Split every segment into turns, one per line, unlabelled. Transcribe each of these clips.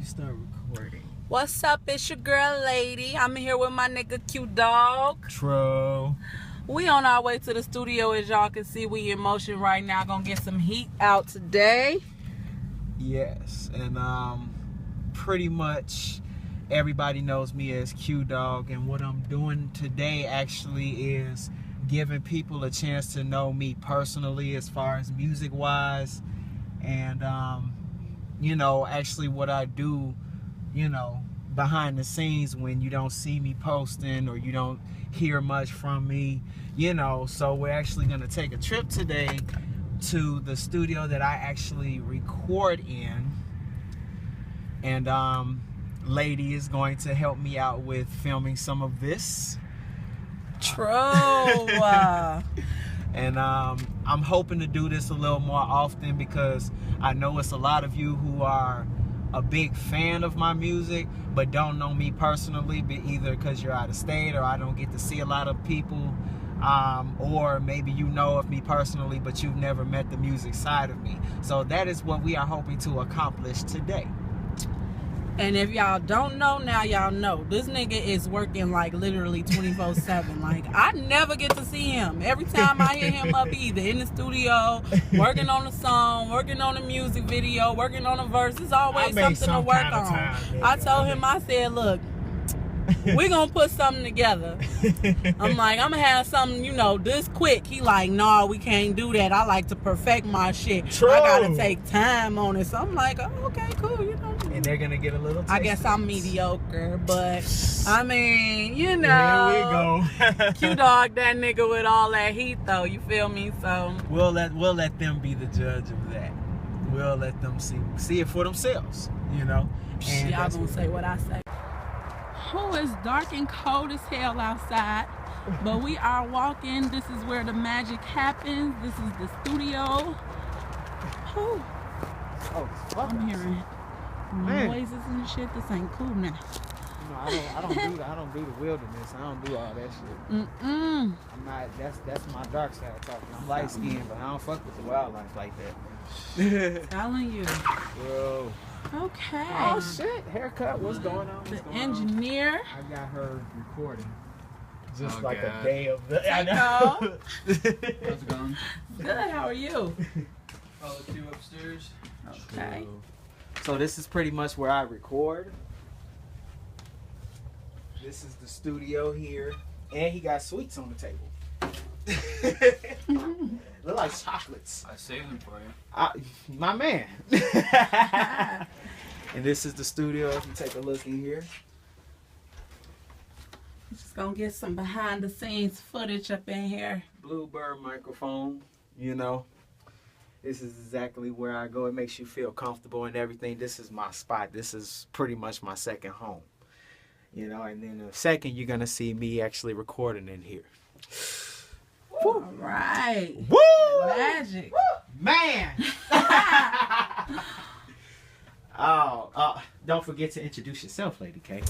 start recording.
What's up? It's your girl, Lady. I'm here with my nigga Q-Dog.
True.
We on our way to the studio. As y'all can see, we in motion right now. Gonna get some heat out today.
Yes, and pretty much everybody knows me as Q-Dog, and what I'm doing today actually is giving people a chance to know me personally as far as music-wise, and you know, actually what I do, you know, behind the scenes when you don't see me posting or you don't hear much from me, you know. So we're actually going to take a trip today to the studio that I actually record in, and Lady is going to help me out with filming some of this.
True.
And I'm hoping to do this a little more often because I know it's a lot of you who are a big fan of my music but don't know me personally, but either because you're out of state or I don't get to see a lot of people, or maybe you know of me personally but you've never met the music side of me. So that is what we are hoping to accomplish today.
And if y'all don't know, now y'all know. This nigga is working like literally 24/7. Like, I never get to see him. Every time I hear him up, either in the studio, working on a song, working on a music video, working on a verse. There's always something to work on. I told him, I said, look, we're going to put something together. I'm like, I'm going to have something, you know, this quick. He like, no, we can't do that. I like to perfect my shit.
True.
I got to take time on it. So I'm like, oh, okay, cool, you know.
And they're going to get a little taste.
I guess I'm mediocre, but I mean, you know.
Here we go.
Q-Dog, that nigga with all that heat, though. You feel me? So
we'll let them be the judge of that. We'll let them see it for themselves, you know. And
y'all gonna say what I say. Oh, it's dark and cold as hell outside, but we are walking. This is where the magic happens. This is the studio. Oh, I'm hearing noises and shit. This ain't cool now.
No, I don't do the wilderness. I don't do all that shit.
I'm
not. That's my dark side talking. I'm light skinned, but I don't fuck with the wildlife like that.
Telling you.
Bro.
Okay.
Oh shit! Haircut. What's going on?
The engineer.
I got her recording. Just
like
a day of the.
I know.
How's it going?
Good. How are you?
Follow two upstairs.
Okay.
So this is pretty much where I record. This is the studio here, and he got sweets on the table. Look like chocolates.
I saved them for you.
My man. And this is the studio. If you take a look in here.
Just gonna get some behind the scenes footage up in here.
Bluebird microphone, you know. This is exactly where I go. It makes you feel comfortable and everything. This is my spot. This is pretty much my second home. You know, and then in a second you're gonna see me actually recording in here.
All right.
Woo!
Magic.
Woo! Man! Don't forget to introduce yourself, Lady K.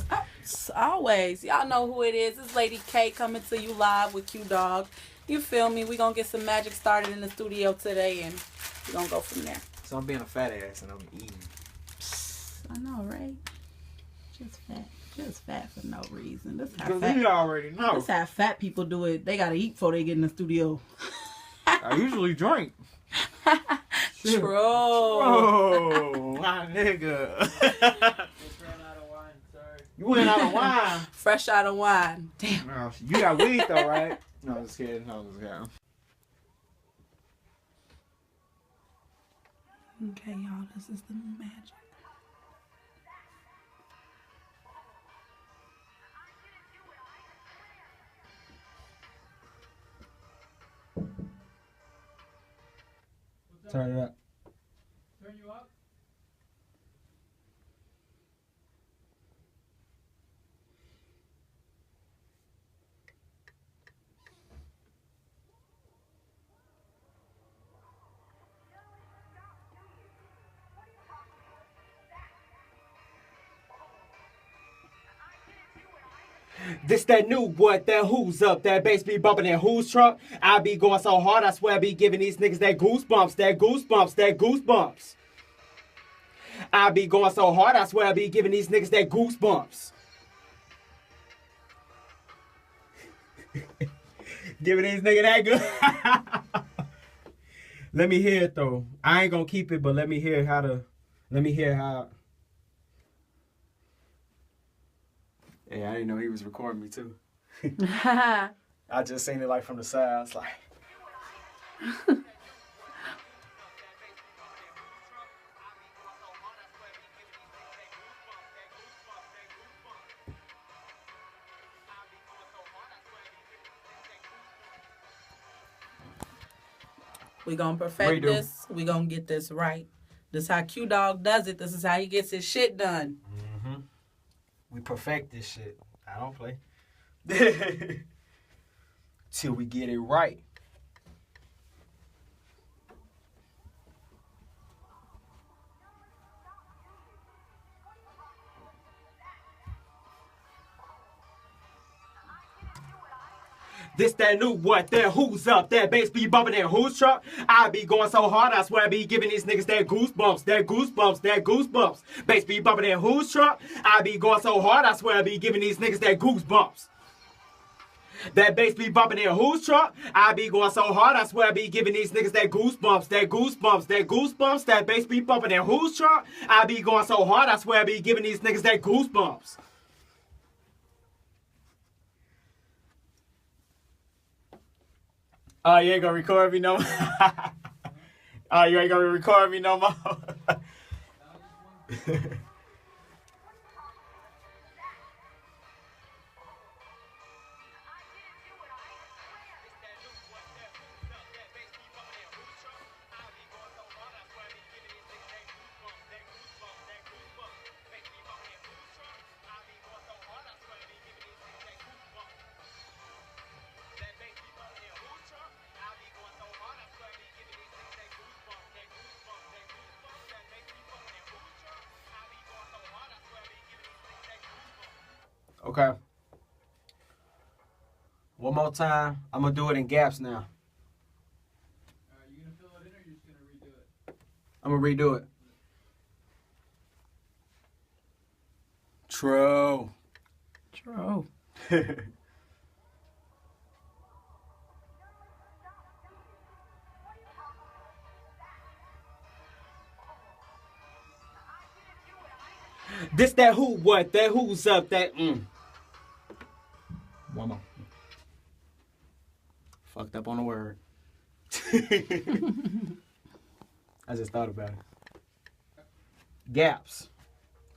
Always. Y'all know who it is. It's Lady K coming to you live with Q-Dog. You feel me? We're going to get some magic started in the studio today, and we're going to go from there.
So I'm being a fat ass and I'm eating.
I know, right? Just fat. Just fat for no reason. That's how
Because you already know.
That's how fat people do it. They got to eat before they get in the studio.
I usually drink.
True.
Oh, my nigga.
Just ran out of wine, sorry.
You went out of wine.
Fresh out of wine. Damn.
No, you got weed though, right? No, I'm just kidding. No, I'm just kidding.
Okay, y'all. This is the magic.
Turn it up.
Turn you up?
This that new what? That who's up? That bass be bumping in who's truck? I be going so hard, I swear I be giving these niggas that goosebumps, that goosebumps, that goosebumps. I be going so hard, I swear I be giving these niggas that goosebumps. Giving these niggas that good. Let me hear it though. I ain't gonna keep it, but let me hear how. Yeah, I didn't know he was recording me too. I just seen it like from the side. I was like.
We gonna perfect this. We gonna get this right. This is how Q Dog does it. This is how he gets his shit done.
Mm-hmm. We perfect this shit. I don't play. Till we get it right. This, that new, what, that who's up, that bass be bumping in who's truck. I be going so hard, I swear I be giving these niggas that goosebumps, that goosebumps, that goosebumps. Bass be bumping in who's truck. I be going so hard, I swear I be giving these niggas that goosebumps. That bass be bumping in who's truck. I be going so hard, I swear I be giving these niggas that goosebumps, that goosebumps, that goosebumps. That bass be bumping in who's truck. I be going so hard, I swear I be giving these niggas that goosebumps. Oh, you ain't gonna record me no more? Oh, you ain't gonna record me no more? Okay. One more time. I'm gonna do it in gaps now.
You gonna fill it in or you just gonna redo it?
I'm gonna redo it. True.
True.
This, that who, what, that who's up, that One more. Fucked up on the word. I just thought about it. Gaps.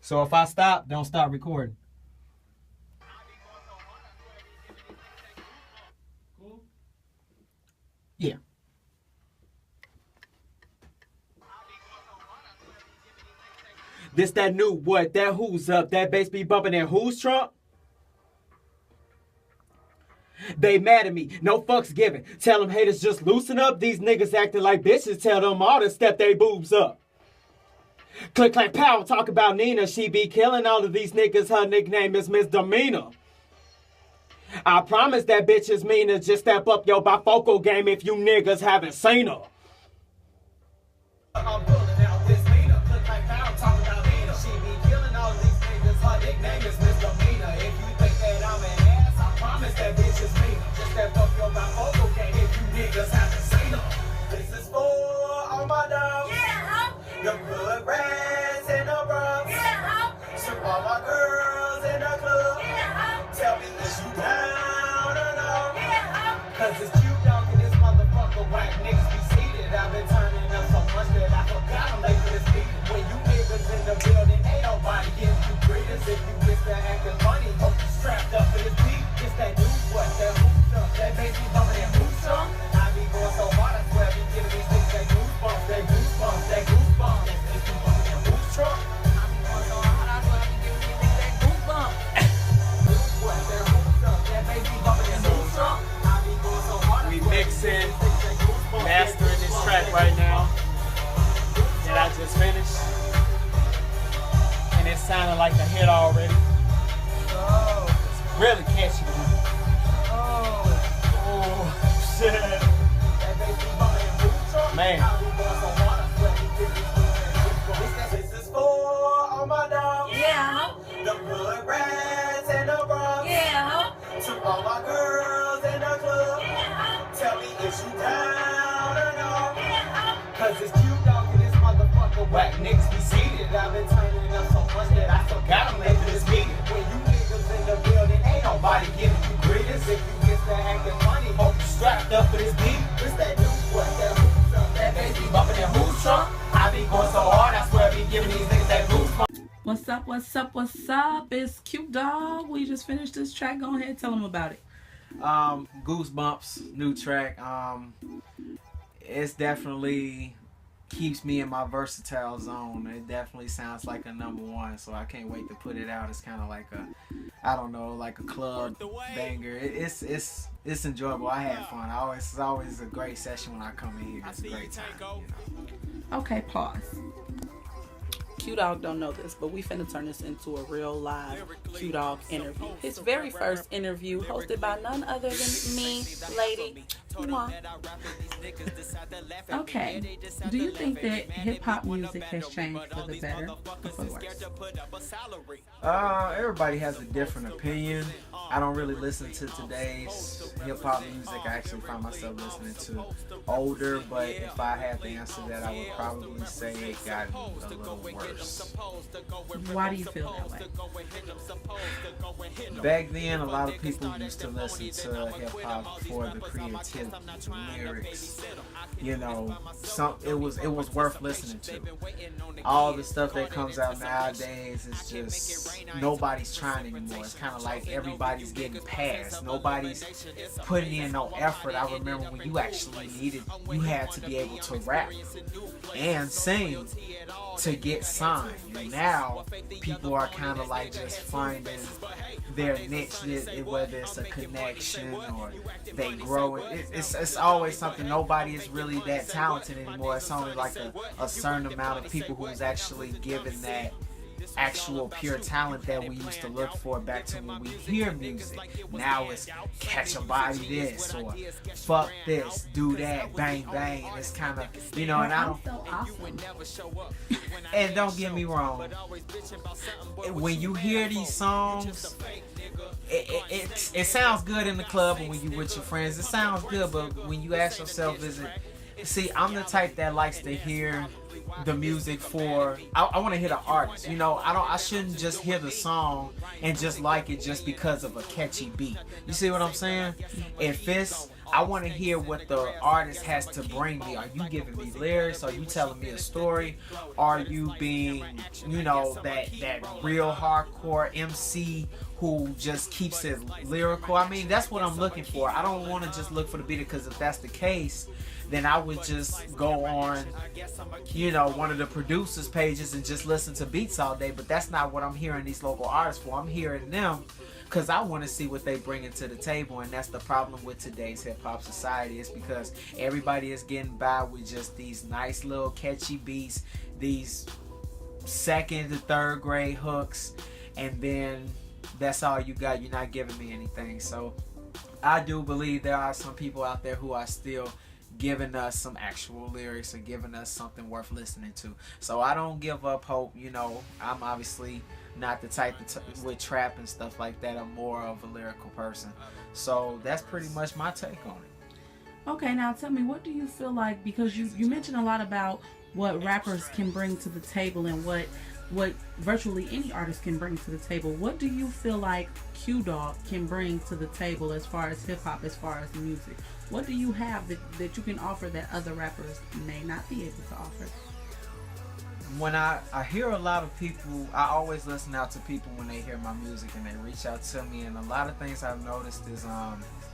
So if I stop, don't stop recording.
Cool?
Yeah. This, that new, what, that who's up, that bass be bumping in who's trunk? They mad at me, no fucks given. Tell them haters just loosen up. These niggas acting like bitches. Tell them all to step they boobs up. Click, clack, pow, talk about Nina. She be killing all of these niggas. Her nickname is Misdemeanor. I promise that bitch is meaner. Just step up your bifocal game if you niggas haven't seen her. I'm pulling out this Nina. Click, clack, pow, talk about Nina. She be killing all of these niggas. Her nickname is Misdemeanor. If you think that I'm an ass, I promise that bitch is meaner. Just step up your bifocal game if you niggas haven't seen her. This is for all my dogs. Yeah, the good rats and the bros. Yeah, to all my girls in the club. Yeah, tell me is you down or no? Yeah, cause it's cute dog and this motherfucker whack niggas be seated. I've been turning up so much that I forgot I'm late for this meeting. When you niggas in the building, ain't nobody giving you greetings. If you miss that acting funny, hope you strapped up for this beat. It's that new what, that who's up, that bass be bumping that who's up. I be going so hard, I swear I be giving these niggas that goosebumps, that goosebumps, that goosebumps. That bass be bumping that who's truck.
I be going so hard, I swear I be giving these niggas that goosebumps.
What, that who's up, that bass be bumping that who's truck. I be going so hard, we mixing, mastering this track right now. And I just finished. And it sounded like a hit already.
Oh.
It's really catchy to me. Oh, shit. Man. This is for all my girls in the club, tell me is you down or no? Cause it's cute dog and this motherfucker whack niggas be seated. I've been turning up so much that I forgot I'm after this meeting. When you niggas in the building, ain't nobody giving you greetings. If you get to acting funny, hope you strapped up for this beat. It's that new what that hoops up, that bass be bumping that who's trunk. I be going so hard, I swear I be giving these niggas that goosebumps.
What's up, what's up, what's up? It's Cute Dog. We just finished this track. Go ahead, tell them about it.
Goosebumps, new track. It's definitely keeps me in my versatile zone. It definitely sounds like a number one, so I can't wait to put it out. It's kind of like a, I don't know, like a club banger. It's enjoyable. I had fun. It's always a great session when I come in here. It's a great time. You know?
Okay, pause. Q-Dog don't know this, but we finna turn this into a real live Q-Dog interview. His very first interview, hosted by none other than me, Lady. Mwah. Okay, do you think that hip-hop music has changed for the better or for the worse?
Everybody has a different opinion. I don't really listen to today's hip-hop music. I actually find myself listening to older, but if I had to answer that, I would probably say it got a little worse.
Why do you feel that way?
Back then, a lot of people used to listen to hip-hop for the creativity, lyrics. You know, it was worth listening to. All the stuff that comes out nowadays is just nobody's trying anymore. It's kind of like everybody's getting past. Nobody's putting in no effort. I remember when you actually you had to be able to rap and sing to get signed. And now people are kind of like just finding their niche, whether it's a connection or they grow. It's always something. Nobody is really that talented anymore. It's only like a certain amount of people who's actually given that actual pure talent that we used to look for back to when we hear music. Now it's catch a body this or fuck this, do that, bang bang. And it's kind of, you know, and I don't.
So awesome.
And don't get me wrong, when you hear these songs, it sounds good in the club and when you with your friends, it sounds good. But when you ask yourself, see, I'm the type that likes to hear the music for, I want to hear the artist. You know, I shouldn't just hear the song and just like it just because of a catchy beat. You see what I'm saying? I want to hear what the artist has to bring me. Are you giving me lyrics? Are you telling me a story? Are you being, you know, that real hardcore MC who just keeps it lyrical? I mean, that's what I'm looking for. I don't want to just look for the beat, because if that's the case, then I would just go on, you know, one of the producers' pages and just listen to beats all day. But that's not what I'm hearing these local artists for. I'm hearing them because I want to see what they bring into the table. And that's the problem with today's hip-hop society. It's because everybody is getting by with just these nice little catchy beats, these second to third grade hooks, and then that's all you got. You're not giving me anything. So I do believe there are some people out there who are still giving us some actual lyrics or giving us something worth listening to. So I don't give up hope. You know, I'm obviously not the type with trap and stuff like that. I'm more of a lyrical person. So that's pretty much my take on it.
Okay, now tell me, what do you feel like, because you mentioned a lot about what rappers can bring to the table and what virtually any artist can bring to the table. What do you feel like Q-Dog can bring to the table as far as hip-hop, as far as music? What do you have that you can offer that other rappers may not be able to offer?
When I hear a lot of people, I always listen out to people when they hear my music and they reach out to me, and a lot of things I've noticed is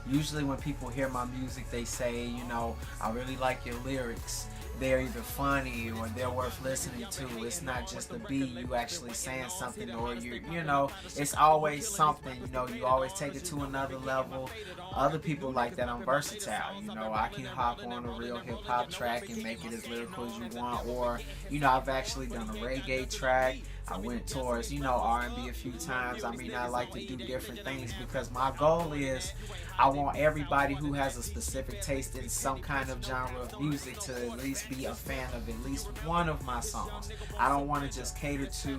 usually when people hear my music, they say, you know, I really like your lyrics. They're either funny or they're worth listening to. It's not just a beat, you actually saying something, or you know, it's always something. You know, you always take it to another level. Other people like that. I'm versatile. You know, I can hop on a real hip hop track and make it as lyrical as you want. Or, you know, I've actually done a reggae track. I went towards, you know, R&B a few times. I mean, I like to do different things because my goal is I want everybody who has a specific taste in some kind of genre of music to at least be a fan of at least one of my songs. I don't want to just cater to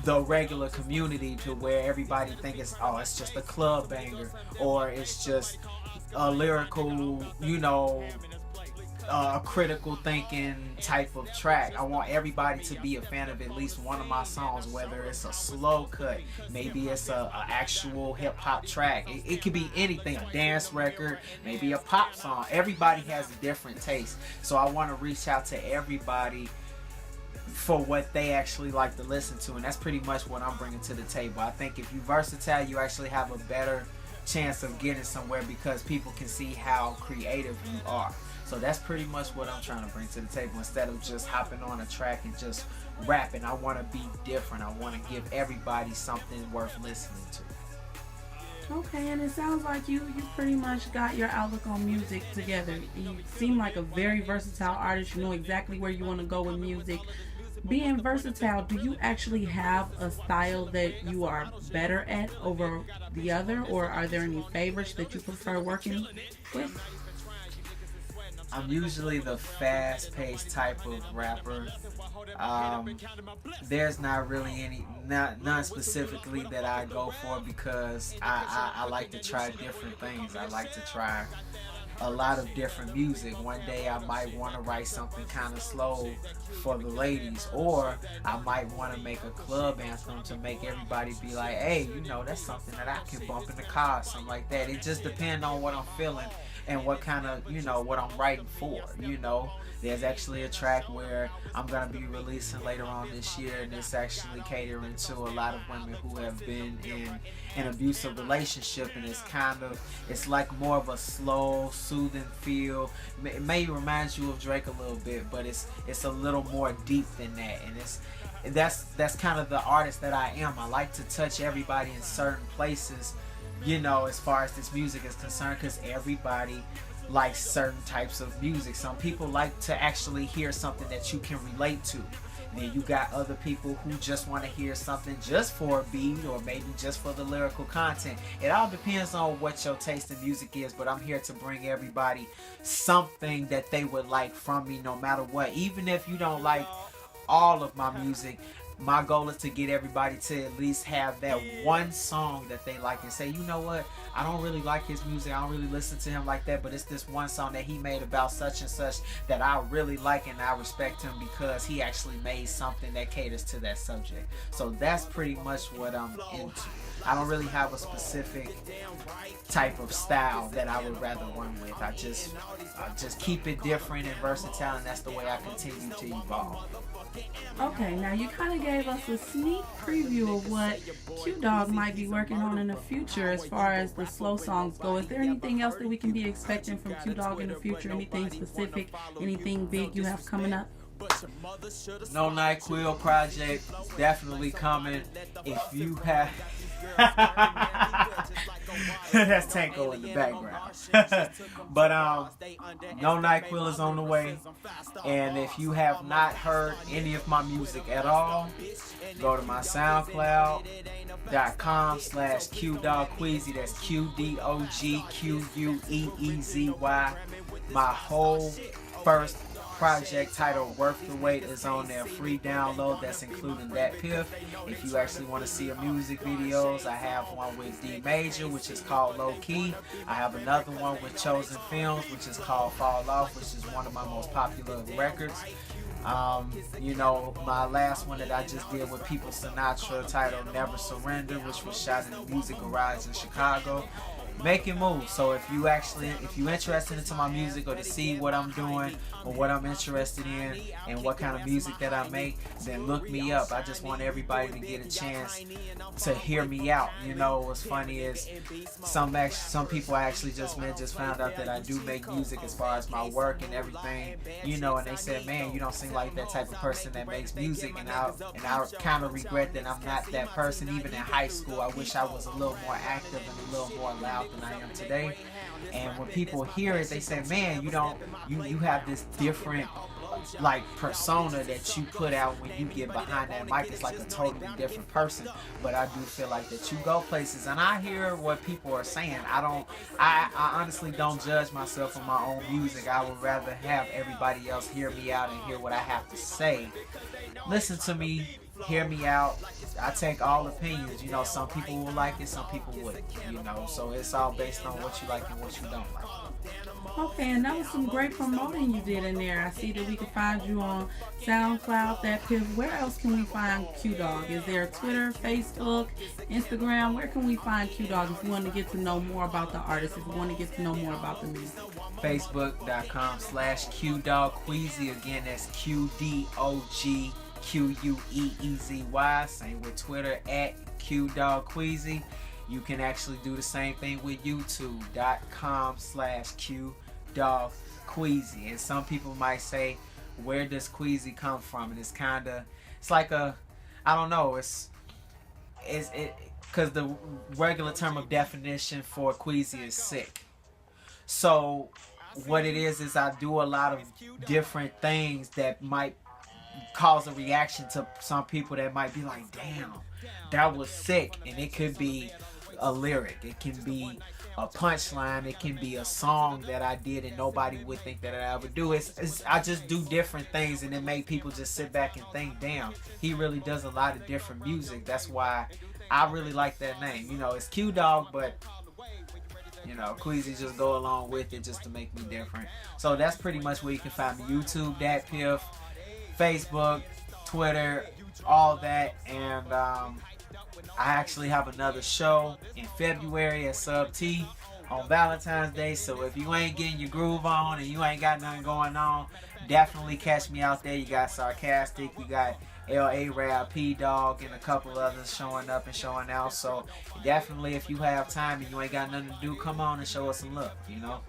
the regular community to where everybody think it's just a club banger, or it's just a lyrical, you know, critical thinking type of track. I want everybody to be a fan of at least one of my songs, whether it's a slow cut, maybe it's a actual hip hop track. It could be anything, a dance record, maybe a pop song. Everybody has a different taste, so I want to reach out to everybody for what they actually like to listen to, and that's pretty much what I'm bringing to the table. I think if you're versatile, you actually have a better chance of getting somewhere because people can see how creative you are. So that's pretty much what I'm trying to bring to the table. Instead of just hopping on a track and just rapping, I want to be different. I want to give everybody something worth listening to.
Okay, and it sounds like you pretty much got your outlook on music together. You seem like a very versatile artist. You know exactly where you want to go with music. Being versatile, do you actually have a style that you are better at over the other, or are there any favorites that you prefer working with?
I'm usually the fast-paced type of rapper. There's not really none specifically that I go for because I like to try different things. I like to try a lot of different music. One day I might want to write something kind of slow for the ladies, or I might want to make a club anthem to make everybody be like, hey, you know, that's something that I can bump in the car, something like that. It just depends on what I'm feeling and what kind of, you know, what I'm writing for, you know. There's actually a track where I'm going to be releasing later on this year, and it's actually catering to a lot of women who have been in an abusive relationship, and it's like more of a slow, soothing feel. It may remind you of Drake a little bit, but it's a little more deep than that, and that's kind of the artist that I am. I like to touch everybody in certain places, you know, as far as this music is concerned, because everybody likes certain types of music. Some people like to actually hear something that you can relate to. Then you got other people who just want to hear something just for a beat, or maybe just for the lyrical content. It all depends on what your taste in music is, but I'm here to bring everybody something that they would like from me no matter what. Even if you don't like all of my music, my goal is to get everybody to at least have that one song that they like and say, you know what, I don't really like his music, I don't really listen to him like that, but it's this one song that he made about such and such that I really like, and I respect him because he actually made something that caters to that subject. So that's pretty much what I'm into. I don't really have a specific type of style that I would rather run with. I just keep it different and versatile, and that's the way I continue to evolve.
Okay, now you kind of gave us a sneak preview of what Q-Dog might be working on in the future as far as the slow songs go. Is there anything else that we can be expecting from Q-Dog in the future? Anything specific? Anything big you have coming up?
No NyQuil project definitely coming. If you have that's Tanko in the background. But no NyQuil is on the way. And if you have not heard any of my music at all, go to my SoundCloud.com/qdogqueezy. That's qdogqueezy. My whole first project titled Worth the Wait is on there, free download. That's including that piff. If you actually want to see a music videos, I have one with D Major, which is called Low Key. I have another one with Chosen Films, which is called Fall Off, which is one of my most popular records. You know, my last one that I just did with People Sinatra titled Never Surrender, which was shot in the Music Garage in Chicago. Making moves. So if you interested into my music, or to see what I'm doing or what I'm interested in and what kind of music that I make, then look me up. I just want everybody to get a chance to hear me out. You know, what's funny is some people I actually just found out that I do make music as far as my work and everything, you know, and they said, man, you don't seem like that type of person that makes music, and I kind of regret that I'm not that person. Even in high school, I wish I was a little more active and a little more loud than I am today. And when people hear it, they say, man, you have this different like persona that you put out when you get behind that mic is like a totally different person. But I do feel like that you go places, and I hear what people are saying. I honestly don't judge myself on my own music. I would rather have everybody else hear me out and hear what I have to say. Listen to me, hear me out. I take all opinions. You know, some people will like it, some people wouldn't. You know, so it's all based on what you like and what you don't like.
Okay, and that was some great promoting you did in there. I see that we can find you on SoundCloud, that Piff. Where else can we find Q Dog? Is there Twitter, Facebook, Instagram? Where can we find Q Dog if you want to get to know more about the artist, if you want to get to know more about the music?
Facebook.com/qdogqueezy. Again, that's qdogqueezy. Same with Twitter at qdogqueezy. You can actually do the same thing with youtube.com/qdogqueezy. And some people might say, where does Queezy come from? And it's like I don't know, because the regular term of definition for Queezy is sick. So what it is I do a lot of different things that might cause a reaction to some people that might be like, damn, that was sick. And it could be a lyric, it can be a punchline, it can be a song that I did and nobody would think that I ever do. I just do different things, and it make people just sit back and think, damn, he really does a lot of different music. That's why I really like that name. You know, it's Q Dog, but you know, Queezy just go along with it just to make me different. So that's pretty much where you can find me. YouTube, that Piff, Facebook, Twitter, all that. And I actually have another show in February at Sub T on Valentine's Day. So if you ain't getting your groove on and you ain't got nothing going on, definitely catch me out there. You got Sarcastic, you got L.A. Rap, P Dog, and a couple others showing up and showing out. So definitely, if you have time and you ain't got nothing to do, come on and show us some love, you know.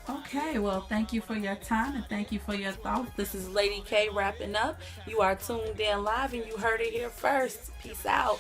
Okay, well, thank you for your time and thank you for your thoughts. This is Lady K wrapping up. You are tuned in live and you heard it here first. Peace out.